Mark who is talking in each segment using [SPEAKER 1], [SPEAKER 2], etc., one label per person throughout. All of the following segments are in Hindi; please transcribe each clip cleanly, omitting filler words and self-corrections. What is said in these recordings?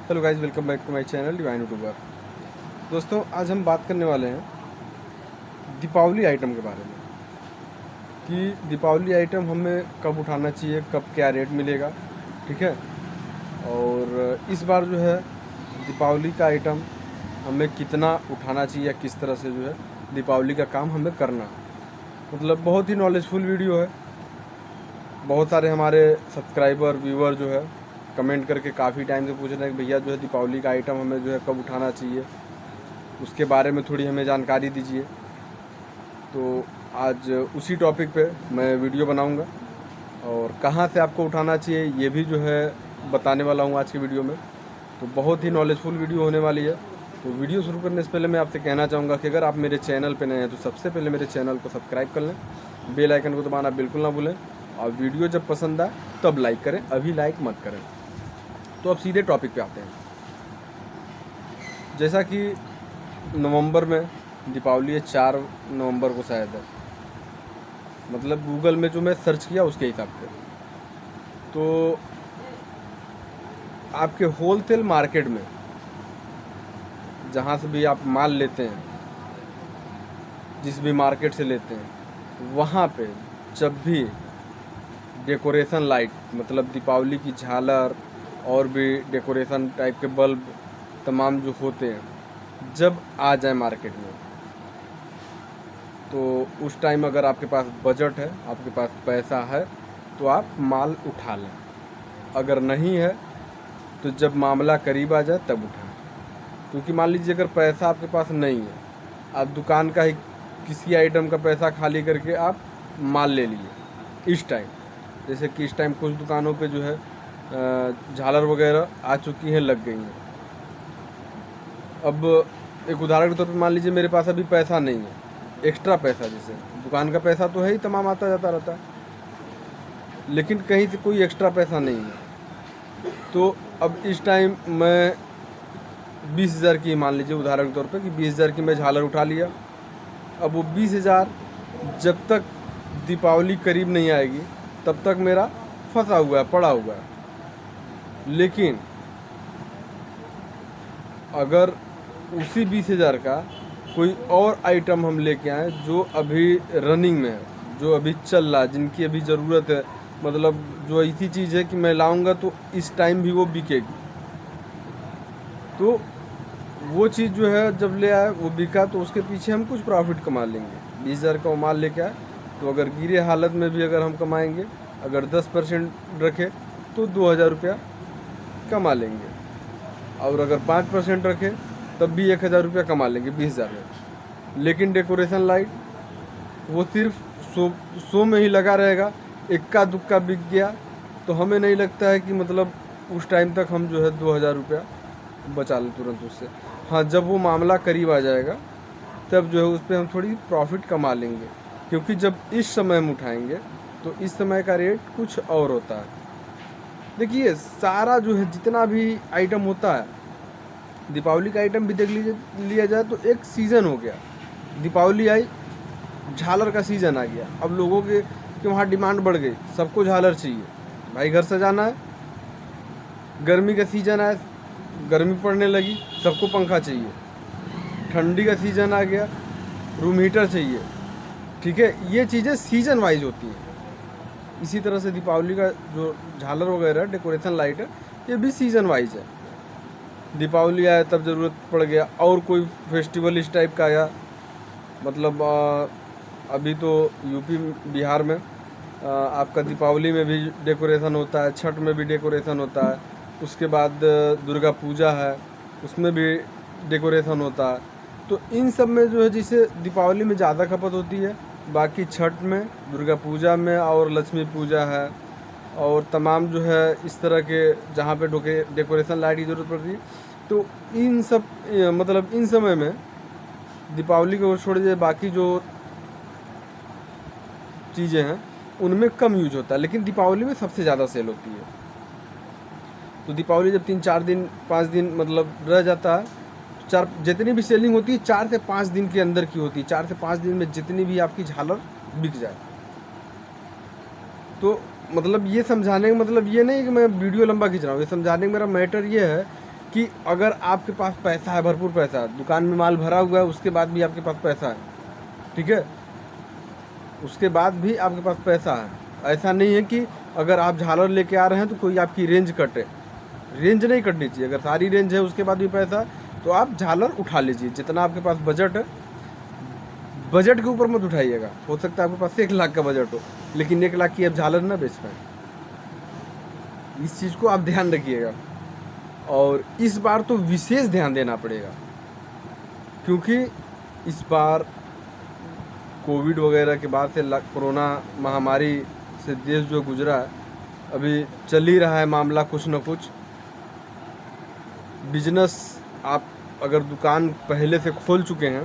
[SPEAKER 1] Hello guys, welcome back to my channel Divine YouTuber. दोस्तों, आज हम बात करने वाले हैं दीपावली आइटम के बारे में कि दीपावली आइटम हमें कब उठाना चाहिए, कब क्या रेट मिलेगा। ठीक है। और इस बार जो है दीपावली का आइटम हमें कितना उठाना चाहिए या किस तरह से जो है दीपावली का काम हमें करना है। मतलब बहुत ही नॉलेजफुल वीडियो है। बहुत सारे हमारे सब्सक्राइबर व्यूअर जो है कमेंट करके काफ़ी टाइम से पूछ रहे हैं कि भैया जो है दीपावली का आइटम हमें जो है कब उठाना चाहिए, उसके बारे में थोड़ी हमें जानकारी दीजिए। तो आज उसी टॉपिक पे मैं वीडियो बनाऊंगा और कहाँ से आपको उठाना चाहिए ये भी जो है बताने वाला हूँ आज की वीडियो में। तो बहुत ही नॉलेजफुल वीडियो होने वाली है। तो वीडियो शुरू करने से पहले मैं आपसे कहना चाहूँगा कि अगर आप मेरे चैनल पे नए हैं तो सबसे पहले मेरे चैनल को सब्सक्राइब कर लें, बेल आइकन को दबाना बिल्कुल ना भूलें और वीडियो जब पसंद आए तब लाइक करें, अभी लाइक मत करें। तो अब सीधे टॉपिक पे आते हैं। जैसा कि नवंबर में दीपावली है, 4 नवंबर को शायद है, मतलब गूगल में जो मैं सर्च किया उसके हिसाब से। तो आपके होलसेल मार्केट में जहाँ से भी आप माल लेते हैं, जिस भी मार्केट से लेते हैं, वहाँ पे जब भी डेकोरेशन लाइट मतलब दीपावली की झालर और भी डेकोरेशन टाइप के बल्ब तमाम जो होते हैं जब आ जाए मार्केट में, तो उस टाइम अगर आपके पास बजट है, आपके पास पैसा है, तो आप माल उठा लें। अगर नहीं है तो जब मामला करीब आ जाए तब उठाएं। क्योंकि मान लीजिए अगर पैसा आपके पास नहीं है, आप दुकान का ही किसी आइटम का पैसा खाली करके आप माल ले लिए इस टाइम, जैसे कि इस टाइम कुछ दुकानों पे जो है झालर वगैरह आ चुकी हैं, लग गई हैं। अब एक उदाहरण के तौर पे मान लीजिए मेरे पास अभी पैसा नहीं है, एक्स्ट्रा पैसा, जैसे दुकान का पैसा तो है ही, तमाम आता जाता रहता है, लेकिन कहीं से कोई एक्स्ट्रा पैसा नहीं है। तो अब इस टाइम मैं 20,000 की, मान लीजिए उदाहरण के तौर पे कि 20,000 की मैं झालर उठा लिया। अब वो 20,000 जब तक दीपावली करीब नहीं आएगी तब तक मेरा फंसा हुआ है, पड़ा हुआ है। लेकिन अगर उसी 20,000 का कोई और आइटम हम लेके आए जो अभी रनिंग में है, जो अभी चल रहा है, जिनकी अभी ज़रूरत है, मतलब जो ऐसी चीज़ है कि मैं लाऊंगा तो इस टाइम भी वो बिकेगी, तो वो चीज़ जो है जब ले आए वो बिका तो उसके पीछे हम कुछ प्रॉफिट कमा लेंगे। 20,000 का वो माल लेके आए तो अगर गिरे हालत में भी अगर हम कमाएंगे, अगर 10% रखे तो 2,000 रुपया कमा लेंगे, और अगर 5% रखे तब भी 1,000 रुपया कमा लेंगे 20,000 में। लेकिन डेकोरेशन लाइट वो सिर्फ 100 में ही लगा रहेगा, इक्का दुक्का बिक गया तो हमें नहीं लगता है कि मतलब उस टाइम तक हम जो है 2,000 रुपया बचा लें तुरंत उससे। हाँ, जब वो मामला करीब आ जाएगा तब जो है उस पर हम थोड़ी प्रॉफिट कमा लेंगे, क्योंकि जब इस समय हम उठाएंगे तो इस समय का रेट कुछ और होता है। देखिए, सारा जो है जितना भी आइटम होता है, दीपावली का आइटम भी देख लिया जाए तो एक सीज़न हो गया। दीपावली आई, झालर का सीज़न आ गया, अब लोगों के वहाँ डिमांड बढ़ गई, सबको झालर चाहिए, भाई घर सजाना है। गर्मी का सीज़न आया, गर्मी पड़ने लगी, सबको पंखा चाहिए। ठंडी का सीज़न आ गया, रूम हीटर चाहिए। ठीक है, ये चीज़ें सीज़न वाइज होती हैं। इसी तरह से दीपावली का जो झालर वगैरह डेकोरेशन लाइट है, ये भी सीज़न वाइज है। दीपावली आया तब ज़रूरत पड़ गया, और कोई फेस्टिवल इस टाइप का आया, मतलब अभी तो यूपी बिहार में आपका दीपावली में भी डेकोरेशन होता है, छठ में भी डेकोरेशन होता है, उसके बाद दुर्गा पूजा है, उसमें भी डेकोरेशन होता है। तो इन सब में जो है, जैसे दीपावली में ज़्यादा खपत होती है, बाकी छठ में, दुर्गा पूजा में और लक्ष्मी पूजा है, और तमाम जो है इस तरह के जहाँ पे डेकोरेशन लाइट की ज़रूरत पड़ती है। तो इन सब मतलब इन समय में दीपावली को छोड़ दिए बाकी जो चीज़ें हैं उनमें कम यूज होता है, लेकिन दीपावली में सबसे ज़्यादा सेल होती है। तो दीपावली जब 3-4 दिन 5 दिन मतलब रह जाता है, चार जितनी भी सेलिंग होती है 4 से 5 दिन के अंदर की होती है। 4 से 5 दिन में जितनी भी आपकी झालर बिक जाए। तो मतलब ये समझाने का मतलब ये नहीं कि मैं वीडियो लंबा खींच रहा हूँ, ये समझाने का मेरा मैटर ये है कि अगर आपके पास पैसा है, भरपूर पैसा है, दुकान में माल भरा हुआ है, उसके बाद भी आपके पास पैसा है, ठीक है, उसके बाद भी आपके पास पैसा है। ऐसा नहीं है कि अगर आप झालर लेके आ रहे हैं तो कोई आपकी रेंज कटे, रेंज नहीं कटनी चाहिए। अगर सारी रेंज है उसके बाद भी पैसा है तो आप झालर उठा लीजिए, जितना आपके पास बजट है। बजट के ऊपर मत उठाइएगा, हो सकता है आपके पास 1 लाख का बजट हो, लेकिन 1 लाख की आप झालर ना बेच पाए। इस चीज़ को आप ध्यान रखिएगा, और इस बार तो विशेष ध्यान देना पड़ेगा, क्योंकि इस बार कोविड वगैरह के बाद से, कोरोना महामारी से देश जो गुजरा है, अभी चल ही रहा है मामला कुछ न कुछ। बिजनेस, आप अगर दुकान पहले से खोल चुके हैं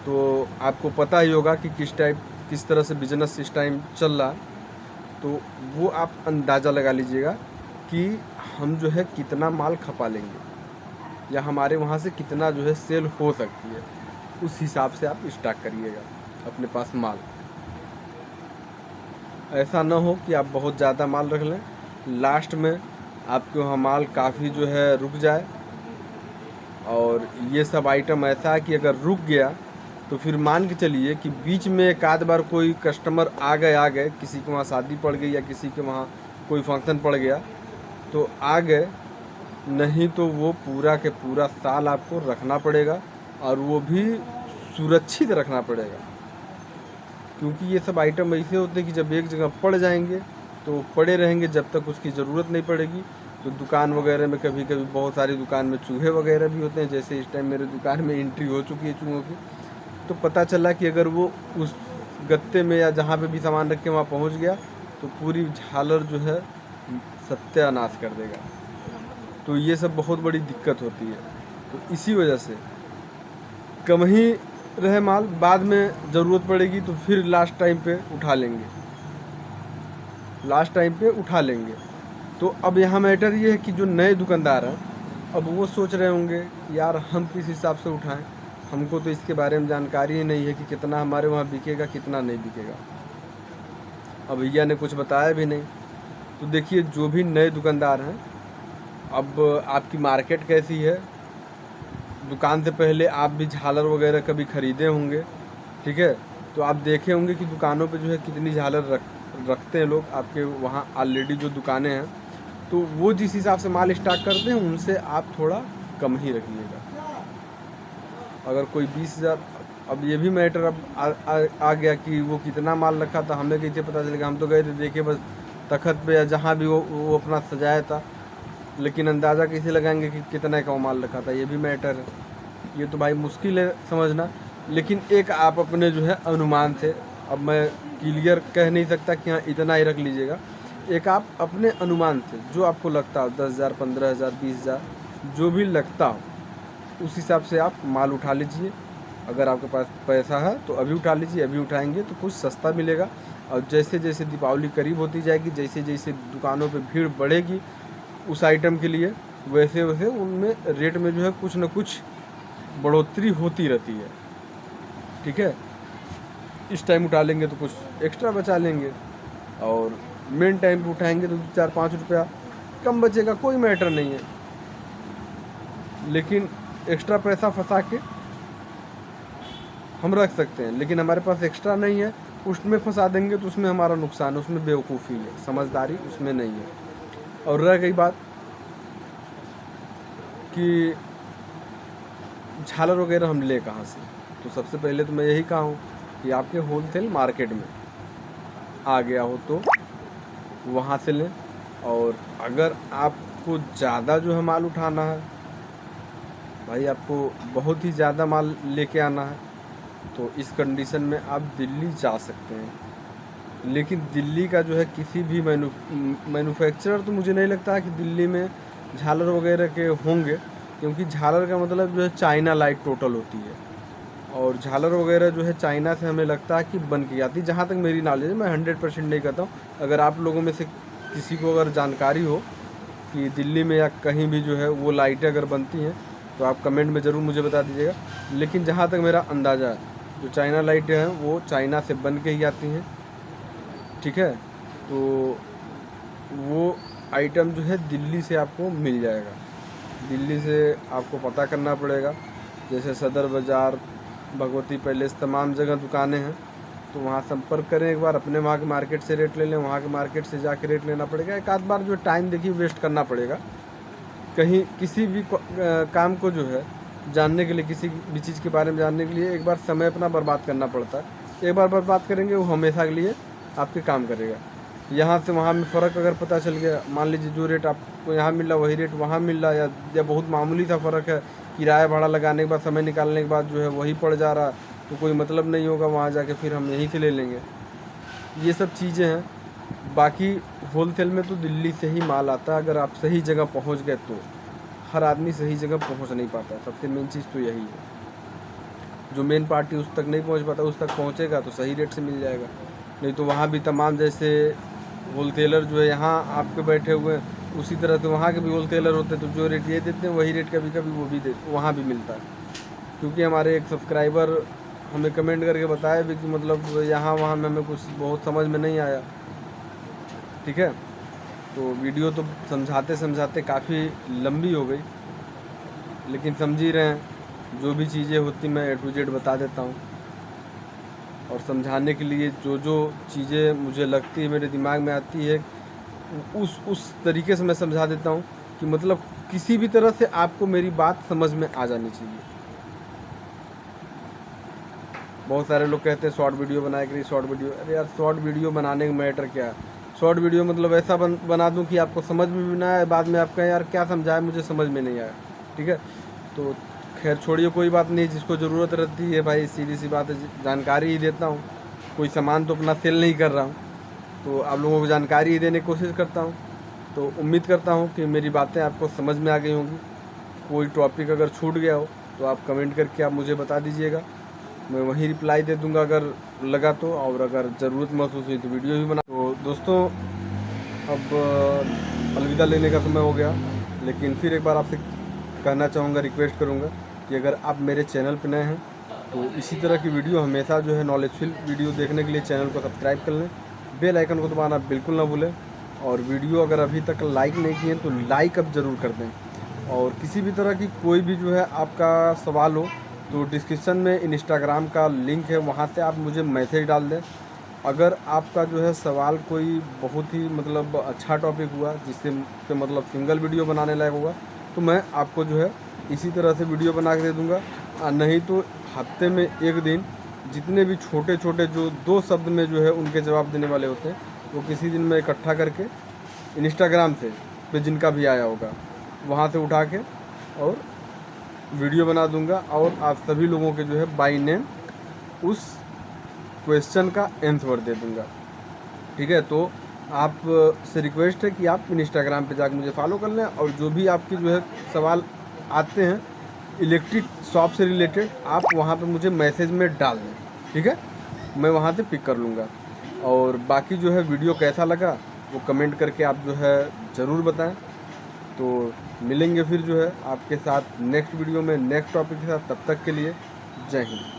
[SPEAKER 1] तो आपको पता ही होगा कि किस तरह से बिजनेस इस टाइम चल रहा है। तो वो आप अंदाज़ा लगा लीजिएगा कि हम जो है कितना माल खपा लेंगे, या हमारे वहाँ से कितना जो है सेल हो सकती है, उस हिसाब से आप स्टॉक करिएगा अपने पास माल। ऐसा ना हो कि आप बहुत ज़्यादा माल रख लें, लास्ट में आपके वहाँ माल काफ़ी जो है रुक जाए। और ये सब आइटम ऐसा है कि अगर रुक गया तो फिर मान के चलिए कि बीच में एक आध बार कोई कस्टमर आ गए, किसी के वहाँ शादी पड़ गई या किसी के वहाँ कोई फंक्शन पड़ गया तो आ गए, नहीं तो वो पूरा के पूरा साल आपको रखना पड़ेगा, और वो भी सुरक्षित रखना पड़ेगा। क्योंकि ये सब आइटम ऐसे होते हैं कि जब एक जगह पड़ जाएंगे तो पड़े रहेंगे जब तक उसकी ज़रूरत नहीं पड़ेगी। तो दुकान वगैरह में कभी कभी बहुत सारी दुकान में चूहे वगैरह भी होते हैं, जैसे इस टाइम मेरे दुकान में एंट्री हो चुकी है चूहों की। तो पता चला कि अगर वो उस गत्ते में या जहाँ पे भी सामान रख के वहाँ पहुँच गया तो पूरी झालर जो है सत्यानाश कर देगा। तो ये सब बहुत बड़ी दिक्कत होती है। तो इसी वजह से कम ही रहे माल, बाद में ज़रूरत पड़ेगी तो फिर लास्ट टाइम पे उठा लेंगे। तो अब यहाँ मैटर ये है कि जो नए दुकानदार हैं, अब वो सोच रहे होंगे यार हम किस हिसाब से उठाएं, हमको तो इसके बारे में जानकारी ही नहीं है कि कितना हमारे वहाँ बिकेगा, कितना नहीं बिकेगा। अब भैया ने कुछ बताया भी नहीं। तो देखिए, जो भी नए दुकानदार हैं, अब आपकी मार्केट कैसी है, दुकान से पहले आप भी झालर वगैरह कभी ख़रीदे होंगे, ठीक है, तो आप देखे होंगे कि दुकानों पे जो है कितनी झालर रखते हैं लोग। आपके वहाँ ऑलरेडी जो दुकानें हैं तो वो जिस हिसाब से माल स्टॉक करते हैं उनसे आप थोड़ा कम ही रखिएगा। अगर कोई 20,000, अब ये भी मैटर अब आ गया कि वो कितना माल रखा था, हमें कैसे पता चलेगा। हम तो गए थे देखे बस तखत पे या जहाँ भी वो अपना सजाया था, लेकिन अंदाज़ा कैसे लगाएंगे कि कितना का माल रखा था, ये भी मैटर है। ये तो भाई मुश्किल है समझना, लेकिन एक आप अपने जो है अनुमान से, अब मैं क्लियर कह नहीं सकता कि हाँ इतना ही रख लीजिएगा, एक आप अपने अनुमान से जो आपको लगता हो, 10,000, 15,000, 20,000, जो भी लगता हो उस हिसाब से आप माल उठा लीजिए। अगर आपके पास पैसा है तो अभी उठा लीजिए, अभी उठाएंगे तो कुछ सस्ता मिलेगा। और जैसे जैसे दीपावली करीब होती जाएगी, जैसे जैसे दुकानों पे भीड़ बढ़ेगी उस आइटम के लिए, वैसे वैसे उनमें रेट में जो है कुछ न कुछ बढ़ोतरी होती रहती है, ठीक है। इस टाइम उठा लेंगे तो कुछ एक्स्ट्रा बचा लेंगे, और मेन टाइम पे उठाएंगे तो 4-5 रुपया कम बचेगा, कोई मैटर नहीं है। लेकिन एक्स्ट्रा पैसा फंसा के हम रख सकते हैं, लेकिन हमारे पास एक्स्ट्रा नहीं है, उसमें फंसा देंगे तो उसमें हमारा नुकसान, उसमें बेवकूफ़ी है, समझदारी उसमें नहीं है। और रह गई बात कि झालर वगैरह हम ले कहाँ से, तो सबसे पहले तो मैं यही कहा हूँ कि आपके होलसेल मार्केट में आ गया हो तो वहाँ से लें। और अगर आपको ज़्यादा जो है माल उठाना है, भाई आपको बहुत ही ज़्यादा माल लेके आना है, तो इस कंडीशन में आप दिल्ली जा सकते हैं। लेकिन दिल्ली का जो है किसी भी मैन्युफैक्चरर तो मुझे नहीं लगता कि दिल्ली में झालर वगैरह के होंगे, क्योंकि झालर का मतलब जो है चाइना लाइट टोटल होती है, और झालर वगैरह जो है चाइना से हमें लगता है कि बन के आती है, जहाँ तक मेरी नॉलेज है। मैं 100% नहीं कहता हूँ। अगर आप लोगों में से किसी को अगर जानकारी हो कि दिल्ली में या कहीं भी जो है वो लाइटें अगर बनती हैं तो आप कमेंट में ज़रूर मुझे बता दीजिएगा। लेकिन जहाँ तक मेरा अंदाज़ा है, जो चाइना लाइटें हैं वो चाइना से बन के ही आती हैं, ठीक है। तो वो आइटम जो है दिल्ली से आपको मिल जाएगा। दिल्ली से आपको पता करना पड़ेगा। जैसे सदर बाज़ार, भगवती पैलेस, तमाम जगह दुकानें हैं, तो वहाँ संपर्क करें एक बार, अपने वहाँ के मार्केट से रेट ले लें, वहाँ के मार्केट से जाके रेट लेना पड़ेगा। एक आध बार जो टाइम देखिए वेस्ट करना पड़ेगा, कहीं किसी भी काम को जो है जानने के लिए, किसी भी चीज़ के बारे में जानने के लिए एक बार समय अपना बर्बाद करना पड़ता है। एक बार बर्बाद करेंगे वो हमेशा के लिए आपके काम करेगा। यहाँ से वहाँ में फ़र्क अगर पता चल गया, मान लीजिए जो रेट आपको यहाँ मिल रहा वही रेट वहाँ मिल रहा, या बहुत मामूली सा फ़र्क है, किराया भाड़ा लगाने के बाद, समय निकालने के बाद जो है वही पड़ जा रहा, तो कोई मतलब नहीं होगा वहाँ जाके, फिर हम यहीं से ले लेंगे। ये सब चीज़ें हैं। बाकी होलसेल में तो दिल्ली से ही माल आता है, अगर आप सही जगह पहुँच गए तो। हर आदमी सही जगह पहुँच नहीं पाता, सबसे मेन चीज़ तो यही है। जो मेन पार्टी उस तक नहीं पहुँच पाता, उस तक पहुँचेगा तो सही रेट से मिल जाएगा। नहीं तो वहाँ भी तमाम जैसे होलसेलर जो है यहाँ आपके बैठे हुए हैं, उसी तरह से वहाँ के भी होलसेलर होते हैं, तो जो रेट ये देते हैं वही रेट कभी कभी वो भी वहाँ भी मिलता है। क्योंकि हमारे एक सब्सक्राइबर हमें कमेंट करके बताया भी कि मतलब यहाँ वहाँ में हमें कुछ बहुत समझ में नहीं आया। ठीक है, तो वीडियो तो समझाते समझाते काफ़ी लंबी हो गई, लेकिन समझ ही रहे हैं, जो भी चीज़ें होती मैं A to Z बता देता हूँ। और समझाने के लिए जो जो चीज़ें मुझे लगती है, मेरे दिमाग में आती है, उस तरीके से मैं समझा देता हूँ कि मतलब किसी भी तरह से आपको मेरी बात समझ में आ जानी चाहिए। बहुत सारे लोग कहते हैं शॉर्ट वीडियो बनाए करिए, शॉर्ट वीडियो। अरे यार, शॉर्ट वीडियो बनाने का मैटर क्या है? शॉर्ट वीडियो मतलब ऐसा बना दूं कि आपको समझ में भी ना आए, बाद में आप कहें यार क्या समझाया, मुझे समझ में नहीं आया। ठीक है, तो खैर छोड़िए, कोई बात नहीं। जिसको ज़रूरत रहती है भाई, सीधी सी बात है, जानकारी ही देता हूँ। कोई सामान तो अपना सेल नहीं कर रहा हूँ, तो आप लोगों को जानकारी ही देने की कोशिश करता हूँ। तो उम्मीद करता हूँ कि मेरी बातें आपको समझ में आ गई होंगी। कोई टॉपिक अगर छूट गया हो तो आप कमेंट करके आप मुझे बता दीजिएगा, मैं वहीं रिप्लाई दे दूंगा अगर लगा तो, और अगर ज़रूरत महसूस हुई तो वीडियो भी बना। तो दोस्तों, अब अलविदा लेने का समय हो गया, लेकिन फिर एक बार आपसे कहना चाहूँगा, रिक्वेस्ट करूँगा कि अगर आप मेरे चैनल पर नए हैं तो इसी तरह की वीडियो हमेशा जो है नॉलेजफुल वीडियो देखने के लिए चैनल को सब्सक्राइब कर लें, बेल आइकन को दबाना बिल्कुल ना भूलें, और वीडियो अगर अभी तक लाइक नहीं किए तो लाइक अब ज़रूर कर दें। और किसी भी तरह की कोई भी जो है आपका सवाल हो तो डिस्क्रिप्शन में इंस्टाग्राम का लिंक है, वहाँ से आप मुझे मैसेज डाल दें। अगर आपका जो है सवाल कोई बहुत ही मतलब अच्छा टॉपिक हुआ, जिससे मतलब सिंगल वीडियो बनाने लायक होगा, तो मैं आपको जो है इसी तरह से वीडियो बना के दे दूँगा। नहीं तो हफ्ते में एक दिन जितने भी छोटे छोटे जो 2 शब्द में जो है उनके जवाब देने वाले होते हैं, वो किसी दिन मैं इकट्ठा करके इंस्टाग्राम से पे जिनका भी आया होगा वहाँ से उठा के और वीडियो बना दूंगा, और आप सभी लोगों के जो है बाय नेम उस क्वेश्चन का आंसर दे दूंगा। ठीक है, तो आप से रिक्वेस्ट है कि आप इंस्टाग्राम पे जाकर मुझे फॉलो कर लें, और जो भी आपकी जो है सवाल आते हैं इलेक्ट्रिक शॉप से रिलेटेड, आप वहाँ पे मुझे मैसेज में डाल दें। ठीक है, मैं वहाँ से पिक कर लूँगा। और बाकी जो है वीडियो कैसा लगा वो कमेंट करके आप जो है ज़रूर बताएं। तो मिलेंगे फिर जो है आपके साथ नेक्स्ट वीडियो में नेक्स्ट टॉपिक के साथ। तब तक के लिए जय हिंद।